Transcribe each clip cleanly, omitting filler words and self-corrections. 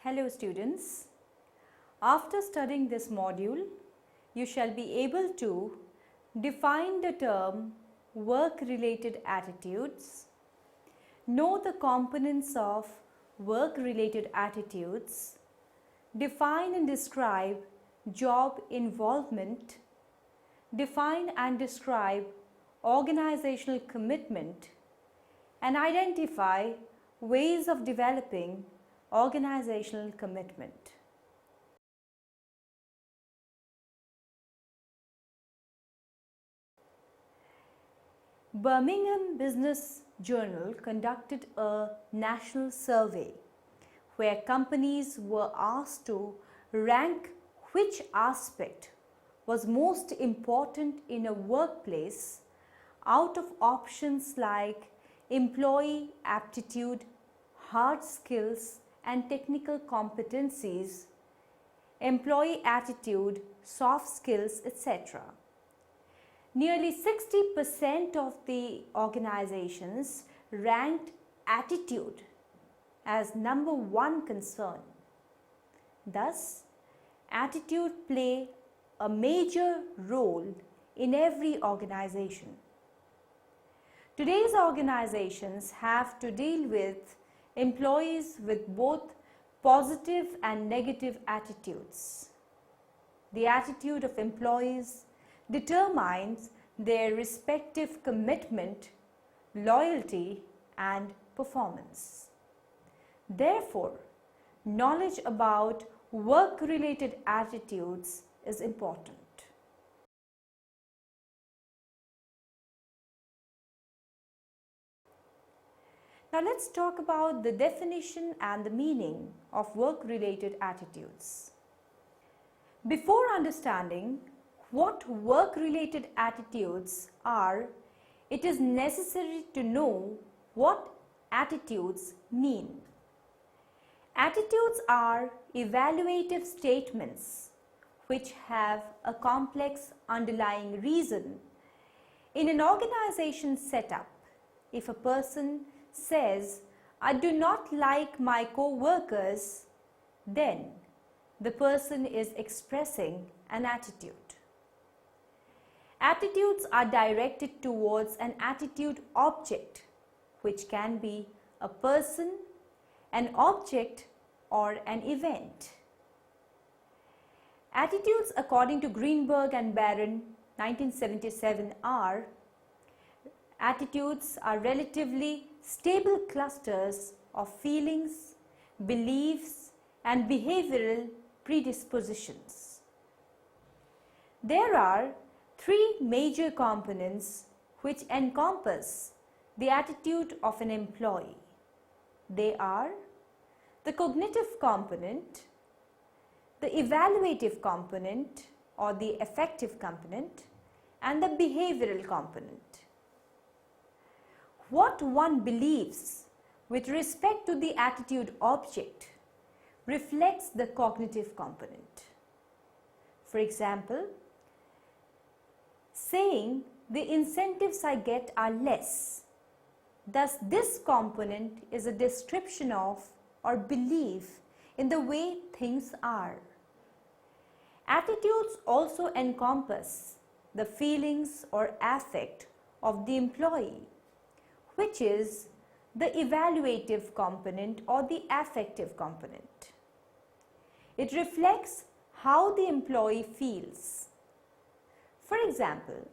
Hello students. After studying this module, you shall be able to define the term work-related attitudes, know the components of work-related attitudes, define and describe job involvement, define and describe organizational commitment, and identify ways of developing organizational commitment. Birmingham Business Journal conducted a national survey where companies were asked to rank which aspect was most important in a workplace out of options like employee aptitude, hard skills and technical competencies, employee attitude, soft skills, etc. Nearly 60% of the organizations ranked attitude as number one concern. Thus, attitude play a major role in every organization. Today's organizations have to deal with employees with both positive and negative attitudes. The attitude of employees determines their respective commitment, loyalty, and performance. Therefore, knowledge about work-related attitudes is important. Now let's talk about the definition and the meaning of work-related attitudes. Before understanding what work-related attitudes are, it is necessary to know what attitudes mean. Attitudes are evaluative statements which have a complex underlying reason. In an organization setup, if a person says, "I do not like my co-workers," then the person is expressing an attitude. Attitudes are directed towards an attitude object, which can be a person, an object, or an event. Attitudes, according to Greenberg and Barron, 1977, attitudes are relatively stable clusters of feelings, beliefs, and behavioral predispositions. There are three major components which encompass the attitude of an employee. They are the cognitive component, the evaluative component or the affective component, and the behavioral component. What one believes with respect to the attitude object reflects the cognitive component. For example, saying the incentives I get are less. Thus, this component is a description of or belief in the way things are. Attitudes also encompass the feelings or affect of the employee, which is the evaluative component or the affective component. It reflects how the employee feels. For example,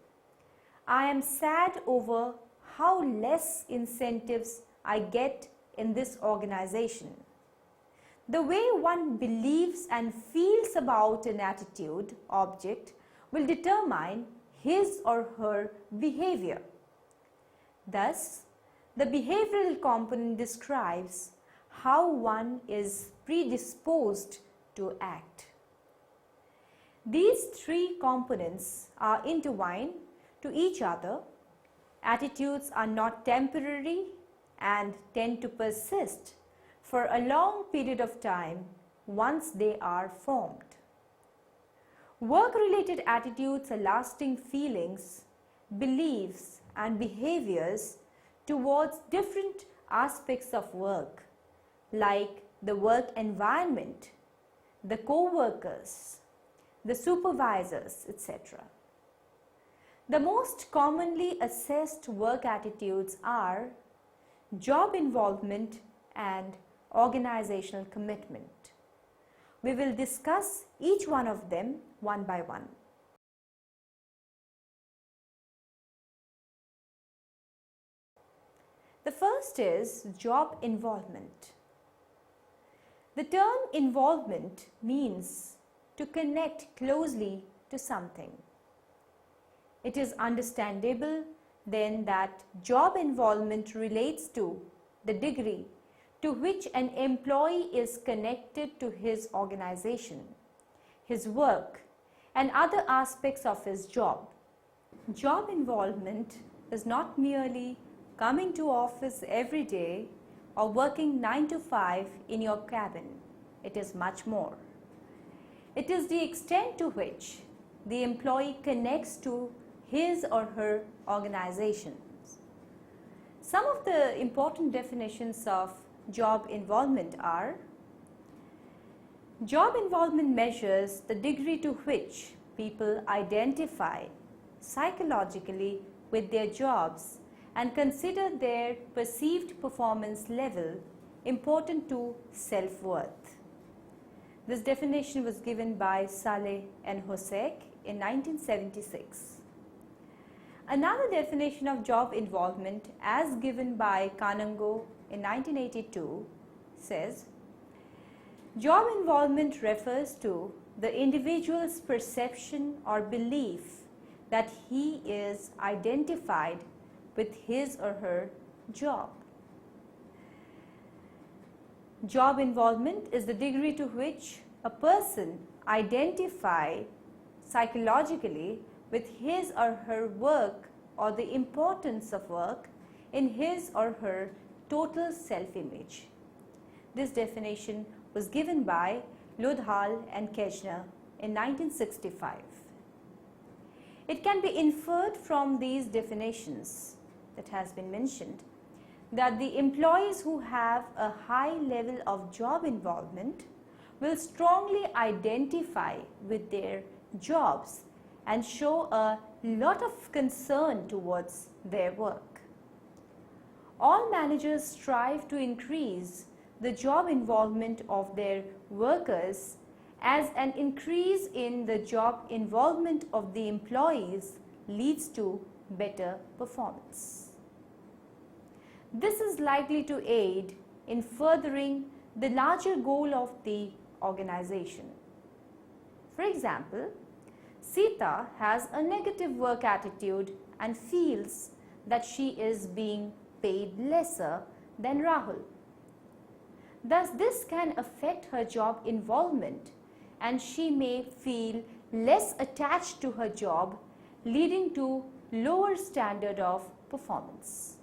I am sad over how less incentives I get in this organization. The way one believes and feels about an attitude object will determine his or her behavior. Thus, the behavioral component describes how one is predisposed to act. These three components are intertwined to each other. Attitudes are not temporary and tend to persist for a long period of time once they are formed. Work-related attitudes are lasting feelings, beliefs, and behaviors towards different aspects of work, like the work environment, the co-workers, the supervisors, etc. The most commonly assessed work attitudes are job involvement and organizational commitment. We will discuss each one of them one by one. The first is job involvement. The term involvement means to connect closely to something. It is understandable then that job involvement relates to the degree to which an employee is connected to his organization, his work, and other aspects of his job. Job involvement is not merely coming to office every day or working 9 to 5 in your cabin. It is much more. It is the extent to which the employee connects to his or her organizations. Some of the important definitions of job involvement are: job involvement measures the degree to which people identify psychologically with their jobs and consider their perceived performance level important to self-worth. This definition was given by Saleh and Hosek in 1976. Another definition of job involvement, as given by Kanungo in 1982, says, job involvement refers to the individual's perception or belief that he is identified with his or her job. Job involvement is the degree to which a person identifies psychologically with his or her work or the importance of work in his or her total self-image. This definition was given by Ludhal and Keshner in 1965. It can be inferred from these definitions that has been mentioned that the employees who have a high level of job involvement will strongly identify with their jobs and show a lot of concern towards their work. All managers strive to increase the job involvement of their workers, as an increase in the job involvement of the employees leads to better performance. This is likely to aid in furthering the larger goal of the organization. For example, Sita has a negative work attitude and feels that she is being paid lesser than Rahul. Thus, this can affect her job involvement and she may feel less attached to her job, leading to lower standard of performance.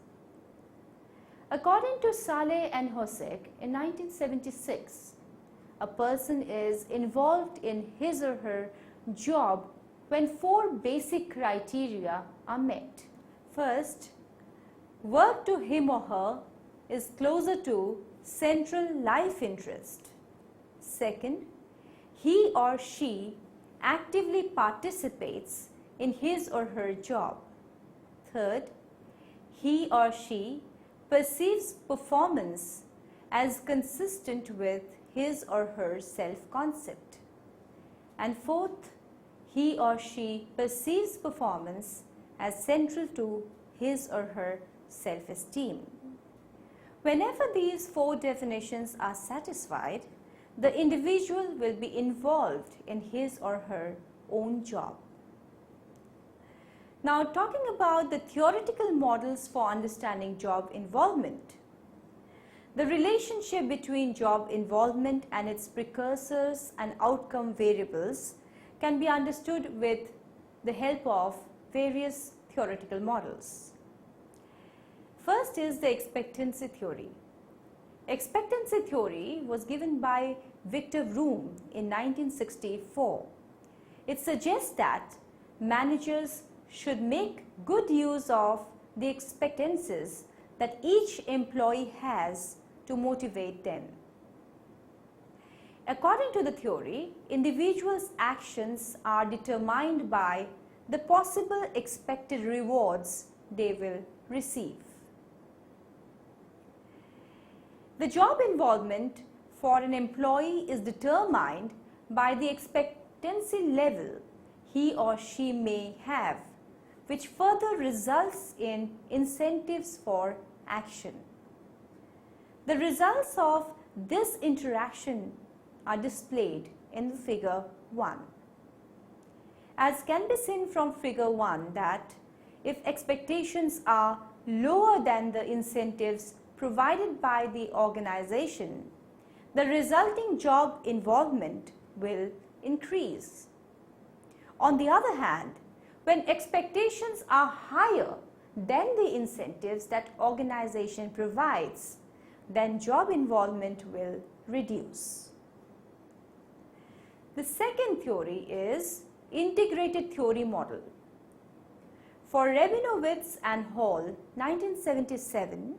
According to Saleh and Hosek in 1976, a person is involved in his or her job when 4 basic criteria are met. First, work to him or her is closer to central life interest. Second, he or she actively participates in his or her job. Third, he or she perceives performance as consistent with his or her self-concept. And fourth, he or she perceives performance as central to his or her self-esteem. Whenever these 4 definitions are satisfied, the individual will be involved in his or her own job. Now, talking about the theoretical models for understanding job involvement. The relationship between job involvement and its precursors and outcome variables can be understood with the help of various theoretical models. First is the expectancy theory. Expectancy theory was given by Victor Vroom in 1964. It suggests that managers should make good use of the expectancies that each employee has to motivate them. According to the theory, individuals' actions are determined by the possible expected rewards they will receive. The job involvement for an employee is determined by the expectancy level he or she may have, which further results in incentives for action. The results of this interaction are displayed in the figure 1. As can be seen from figure 1 that if expectations are lower than the incentives provided by the organization, the resulting job involvement will increase. On the other hand, when expectations are higher than the incentives that organization provides, then job involvement will reduce. The second theory is integrated theory model. For Rabinowitz and Hall, 1977,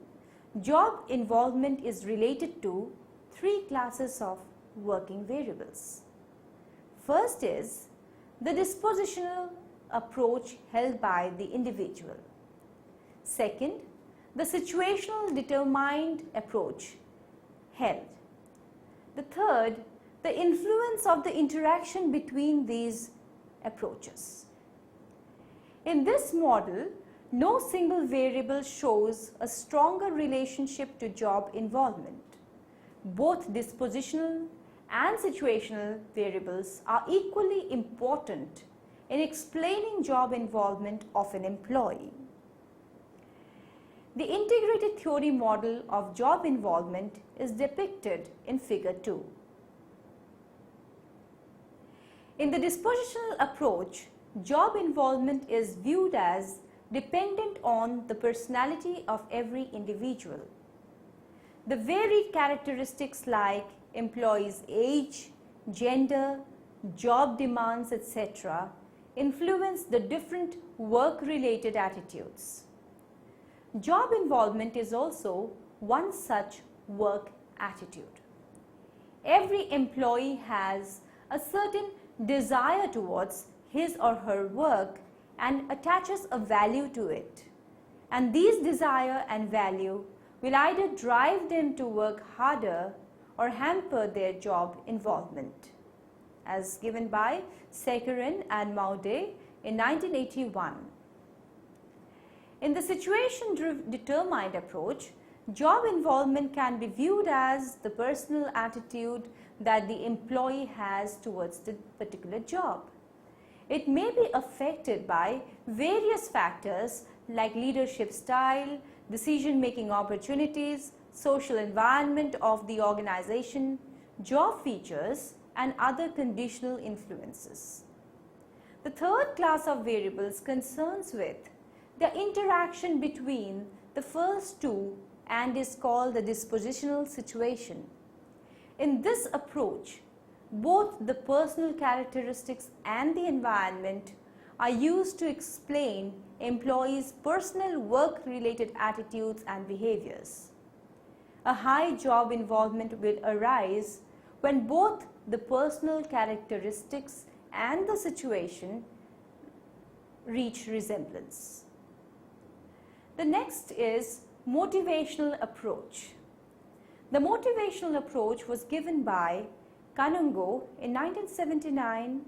job involvement is related to 3 classes of working variables. First is the dispositional approach held by the individual. Second, the situational determined approach held. The third, the influence of the interaction between these approaches. In this model, no single variable shows a stronger relationship to job involvement. Both dispositional and situational variables are equally important in explaining job involvement of an employee. The integrated theory model of job involvement is depicted in figure 2. In the dispositional approach, job involvement is viewed as dependent on the personality of every individual. The varied characteristics like employee's age, gender, job demands, etc. influence the different work-related attitudes. Job involvement is also one such work attitude. Every employee has a certain desire towards his or her work and attaches a value to it. And these desire and value will either drive them to work harder or hamper their job involvement, as given by Sekharin and Maude in 1981. In the situation-determined approach, job involvement can be viewed as the personal attitude that the employee has towards the particular job. It may be affected by various factors like leadership style, decision-making opportunities, social environment of the organization, job features, and other conditional influences. The third class of variables concerns with the interaction between the first two and is called the dispositional situation. In this approach, both the personal characteristics and the environment are used to explain employees' personal work-related attitudes and behaviors. A high job involvement will arise when both the personal characteristics and the situation reach resemblance. The next is motivational approach. The motivational approach was given by Kanungo in 1979.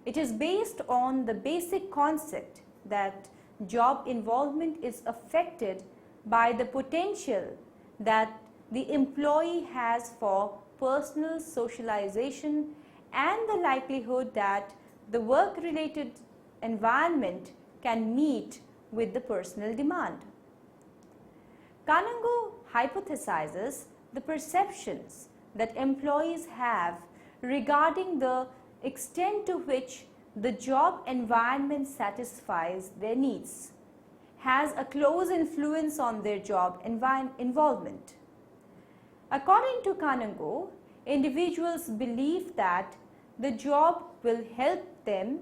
It is based on the basic concept that job involvement is affected by the potential that the employee has for personal socialization and the likelihood that the work-related environment can meet with the personal demand. Kanungo hypothesizes the perceptions that employees have regarding the extent to which the job environment satisfies their needs has a close influence on their job involvement. According to Kanungo, individuals believe that the job will help them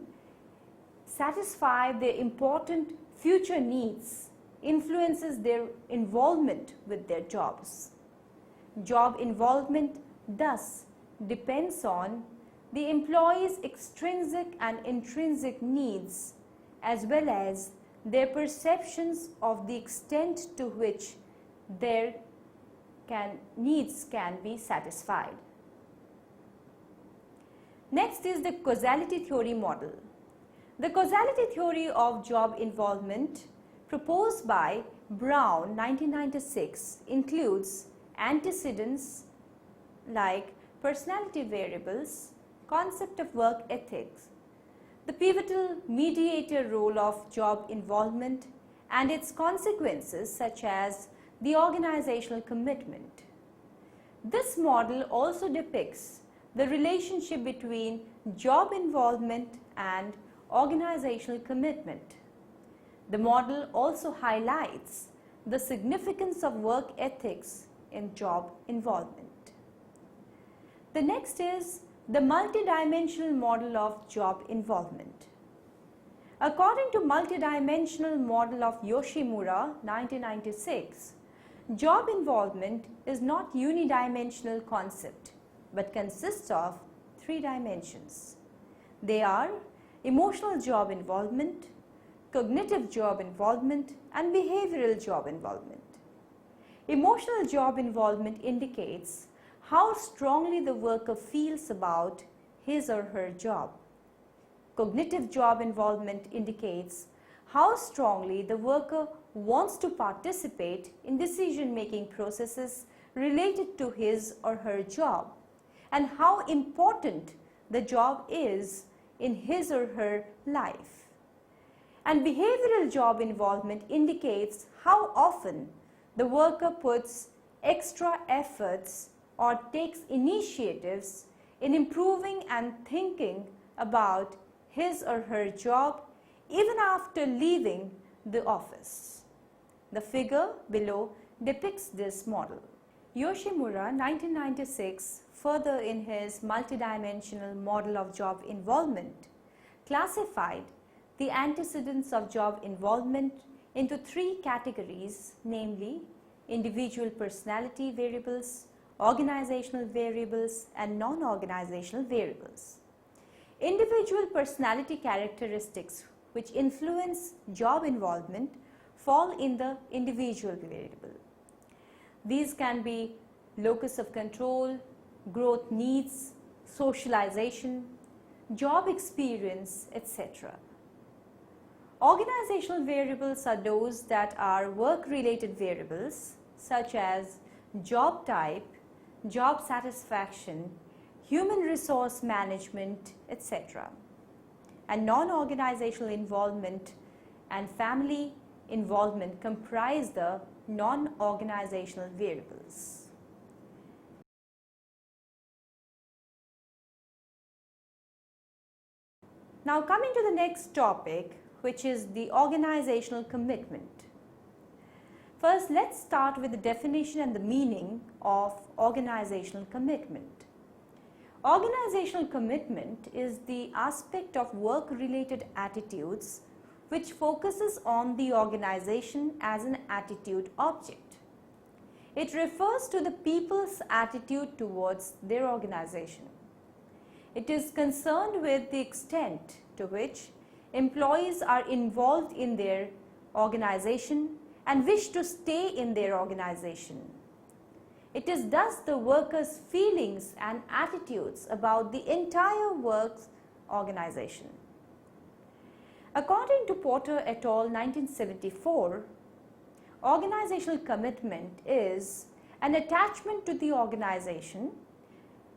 satisfy their important future needs, influences their involvement with their jobs. Job involvement thus depends on the employee's extrinsic and intrinsic needs as well as their perceptions of the extent to which their needs can be satisfied. Next is the causality theory model. The causality theory of job involvement proposed by Brown 1996 includes antecedents like personality variables, concept of work ethics, the pivotal mediator role of job involvement and its consequences such as the organizational commitment. This model also depicts the relationship between job involvement and organizational commitment. The model also highlights the significance of work ethics in job involvement. The next is the multidimensional model of job involvement. According to multidimensional model of Yoshimura 1996, job involvement is not unidimensional concept but consists of 3 dimensions. They are emotional job involvement, cognitive job involvement and behavioral job involvement. Emotional job involvement indicates how strongly the worker feels about his or her job. Cognitive job involvement indicates how strongly the worker wants to participate in decision-making processes related to his or her job and how important the job is in his or her life. And behavioral job involvement indicates how often the worker puts extra efforts or takes initiatives in improving and thinking about his or her job even after leaving the office. The figure below depicts this model. Yoshimura 1996 further in his multidimensional model of job involvement classified the antecedents of job involvement into 3 categories, namely individual personality variables, organizational variables and non-organizational variables. Individual personality characteristics which influence job involvement fall in the individual variable. These can be locus of control, growth needs, socialization, job experience, etc. Organizational variables are those that are work-related variables such as job type, job satisfaction, human resource management, etc. And non-organizational involvement and family involvement comprise the non-organizational variables. Now coming to the next topic, which is the organizational commitment. First, let's start with the definition and the meaning of organizational commitment. Organizational commitment is the aspect of work-related attitudes which focuses on the organization as an attitude object. It refers to the people's attitude towards their organization. It is concerned with the extent to which employees are involved in their organization and wish to stay in their organization. It is thus the workers' feelings and attitudes about the entire work organization. According to Porter et al. 1974, organizational commitment is an attachment to the organization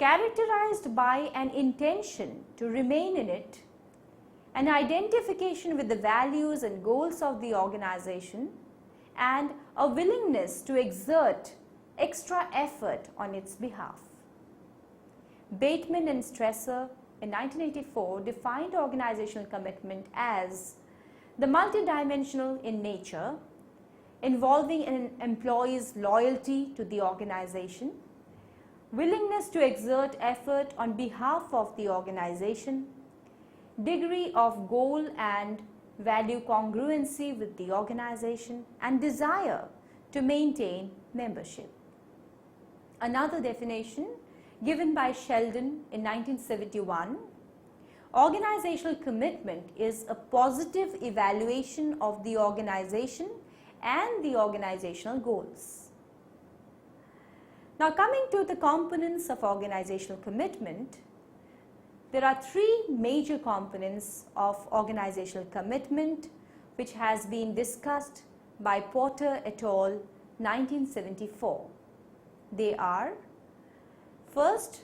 characterized by an intention to remain in it, an identification with the values and goals of the organization, and a willingness to exert extra effort on its behalf. Bateman and Stresser in 1984 defined organizational commitment as the multidimensional in nature, involving an employee's loyalty to the organization, willingness to exert effort on behalf of the organization, degree of goal and value congruency with the organization, and desire to maintain membership. Another definition given by Sheldon in 1971, organizational commitment is a positive evaluation of the organization and the organizational goals. Now coming to the components of organizational commitment, there are three major components of organizational commitment which has been discussed by Porter et al. 1974. They are: first,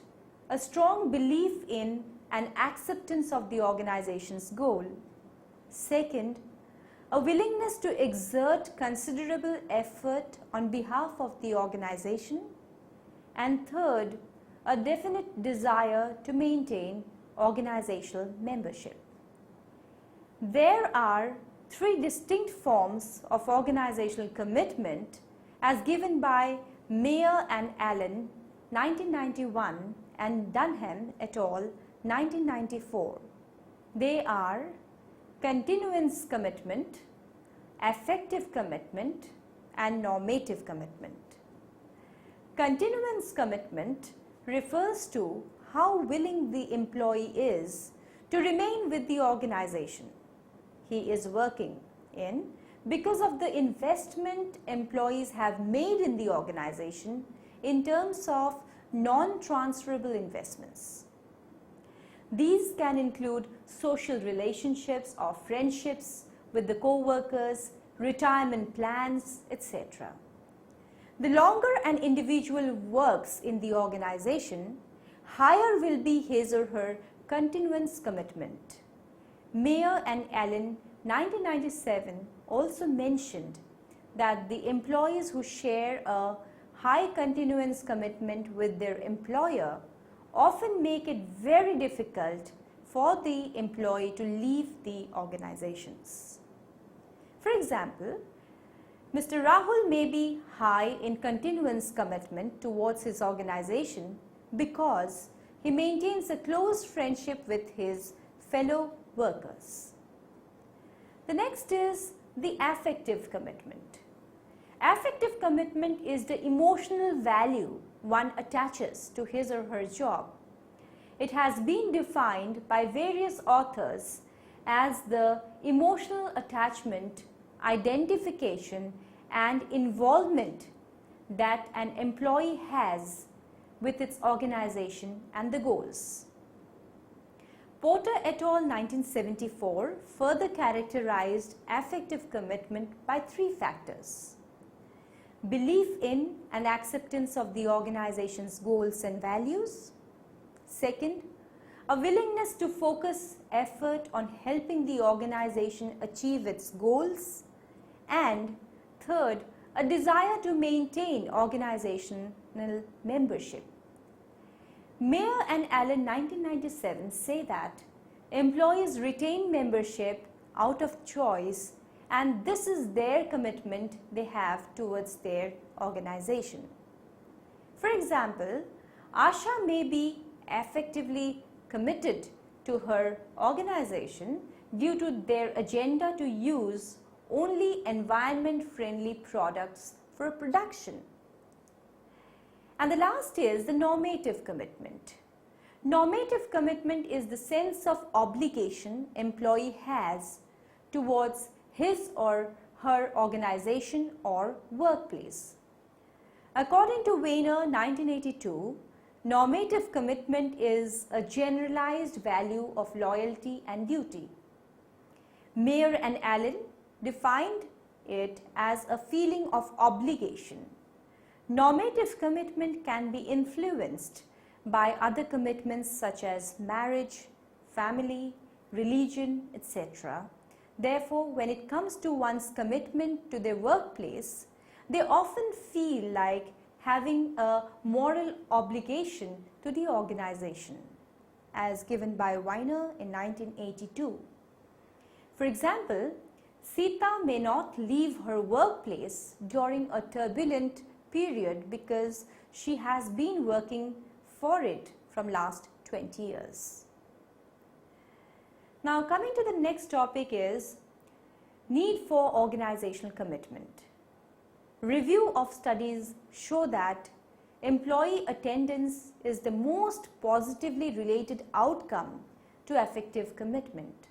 a strong belief in and acceptance of the organization's goal. Second, a willingness to exert considerable effort on behalf of the organization. And third, a definite desire to maintain organizational membership. There are three distinct forms of organizational commitment as given by Mayer and Allen 1991 and Dunham et al. 1994. They are continuance commitment, affective commitment, and normative commitment. Continuance commitment refers to how willing the employee is to remain with the organization he is working in because of the investment employees have made in the organization in terms of non-transferable investments. These can include social relationships or friendships with the co-workers, retirement plans, etc. The longer an individual works in the organization, higher will be his or her continuance commitment. Mayer and Allen 1997 also mentioned that the employees who share a high continuance commitment with their employer often make it very difficult for the employee to leave the organizations. For example, Mr. Rahul may be high in continuance commitment towards his organization because he maintains a close friendship with his fellow workers. The next is the affective commitment. Affective commitment is the emotional value one attaches to his or her job. It has been defined by various authors as the emotional attachment, identification, and involvement that an employee has with its organization and the goals. Porter et al. 1974 further characterized affective commitment by three factors: belief in and acceptance of the organization's goals and values. Second, a willingness to focus effort on helping the organization achieve its goals. And third, a desire to maintain organizational membership. Mayer and Allen 1997 say that employees retain membership out of choice, and this is their commitment they have towards their organization. For example, Asha may be affectively committed to her organization due to their agenda to use only environment-friendly products for production. And the last is the normative commitment. Normative commitment is the sense of obligation employee has towards his or her organization or workplace. According to Weiner 1982, normative commitment is a generalized value of loyalty and duty. Mayer and Allen defined it as a feeling of obligation. Normative commitment can be influenced by other commitments such as marriage, family, religion, etc. Therefore, when it comes to one's commitment to their workplace, they often feel like having a moral obligation to the organization, as given by Weiner in 1982. For example, Sita may not leave her workplace during a turbulent period because she has been working for it from last 20 years. Now coming to the next topic is need for organizational commitment. Review of studies show that employee attendance is the most positively related outcome to effective commitment.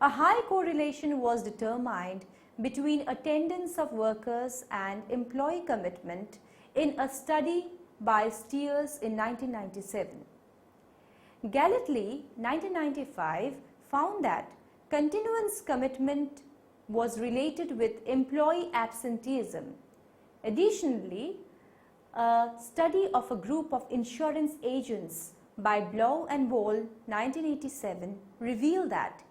A high correlation was determined between attendance of workers and employee commitment in a study by Steers in 1997. Galletly, 1995, found that continuance commitment was related with employee absenteeism. Additionally, a study of a group of insurance agents by Blow and Wall, 1987, revealed that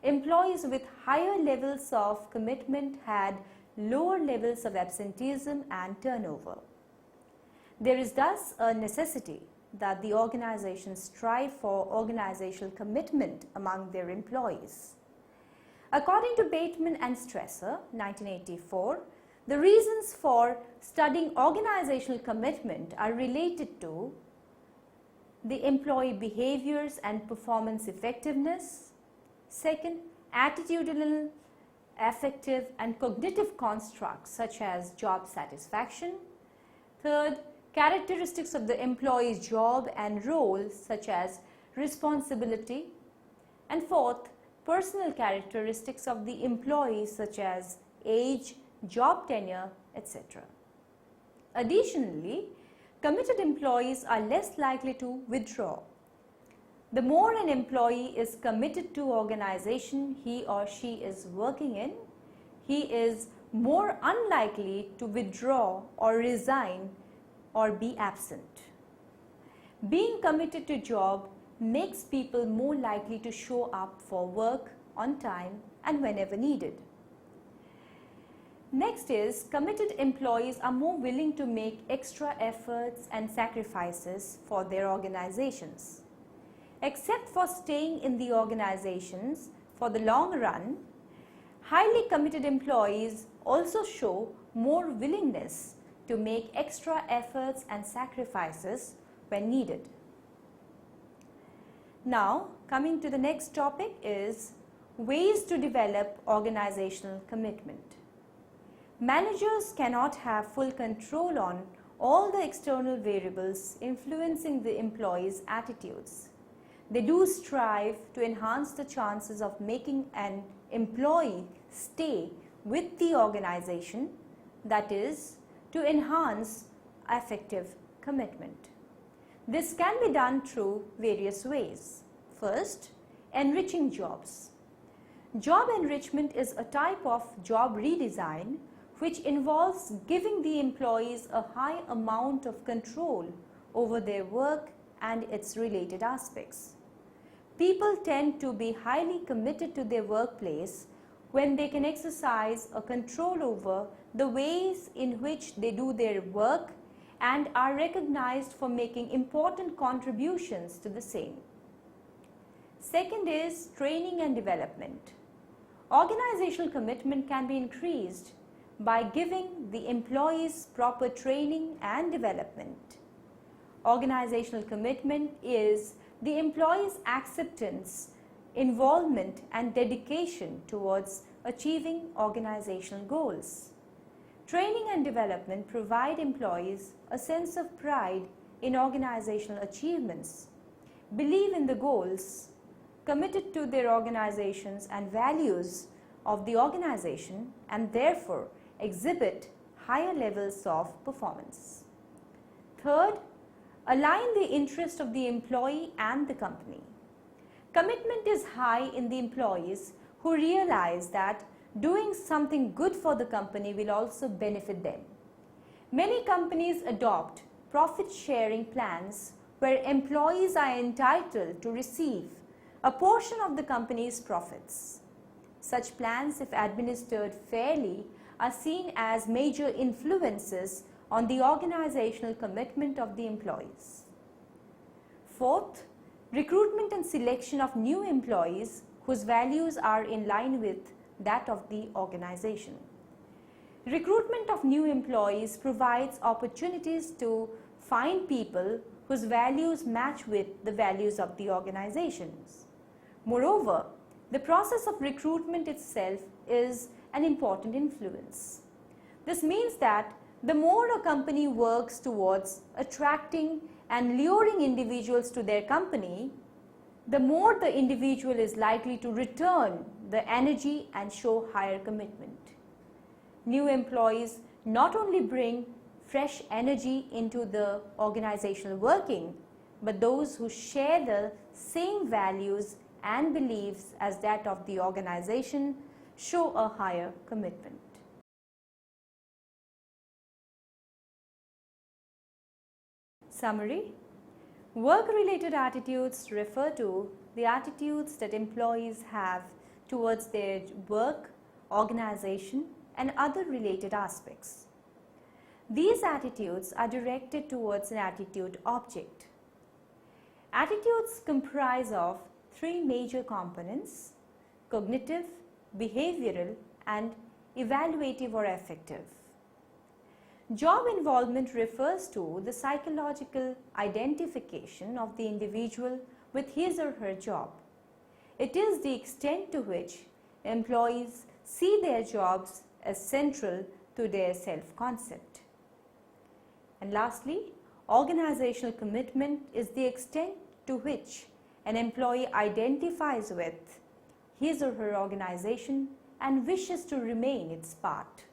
employees with higher levels of commitment had lower levels of absenteeism and turnover. There is thus a necessity that the organizations strive for organizational commitment among their employees. According to Bateman and Stresser, 1984, the reasons for studying organizational commitment are related to the employee behaviors and performance effectiveness. Second, attitudinal, affective and cognitive constructs such as job satisfaction. Third, characteristics of the employee's job and role such as responsibility. And fourth, personal characteristics of the employee such as age, job tenure, etc. Additionally, committed employees are less likely to withdraw. The more an employee is committed to organization he or she is working in, he is more unlikely to withdraw or resign or be absent. Being committed to job makes people more likely to show up for work on time and whenever needed. Next is, committed employees are more willing to make extra efforts and sacrifices for their organizations. Except for staying in the organizations for the long run, highly committed employees also show more willingness to make extra efforts and sacrifices when needed. Now, coming to the next topic is ways to develop organizational commitment. Managers cannot have full control on all the external variables influencing the employees' attitudes. They do strive to enhance the chances of making an employee stay with the organization, that is, to enhance effective commitment. This can be done through various ways. First, enriching jobs. Job enrichment is a type of job redesign which involves giving the employees a high amount of control over their work and its related aspects. People tend to be highly committed to their workplace when they can exercise a control over the ways in which they do their work and are recognized for making important contributions to the same. Second is training and development. Organizational commitment can be increased by giving the employees proper training and development. Organizational commitment is the employee's acceptance, involvement and dedication towards achieving organizational goals. Training and development provide employees a sense of pride in organizational achievements, believe in the goals, committed to their organizations and values of the organization, and therefore exhibit higher levels of performance. Third, align the interest of the employee and the company. Commitment is high in the employees who realize that doing something good for the company will also benefit them. Many companies adopt profit-sharing plans where employees are entitled to receive a portion of the company's profits. Such plans, if administered fairly, are seen as major influences on the organizational commitment of the employees. Fourth, recruitment and selection of new employees whose values are in line with that of the organization. Recruitment of new employees provides opportunities to find people whose values match with the values of the organizations. Moreover, the process of recruitment itself is an important influence. This means that The more a company works towards attracting and luring individuals to their company, the more the individual is likely to return the energy and show higher commitment. New employees not only bring fresh energy into the organizational working, but those who share the same values and beliefs as that of the organization show a higher commitment. Summary: work-related attitudes refer to the attitudes that employees have towards their work, organization, and other related aspects. These attitudes are directed towards an attitude object. Attitudes comprise of three major components: cognitive, behavioral, and evaluative or affective. Job involvement refers to the psychological identification of the individual with his or her job. It is the extent to which employees see their jobs as central to their self-concept. And lastly, organizational commitment is the extent to which an employee identifies with his or her organization and wishes to remain its part.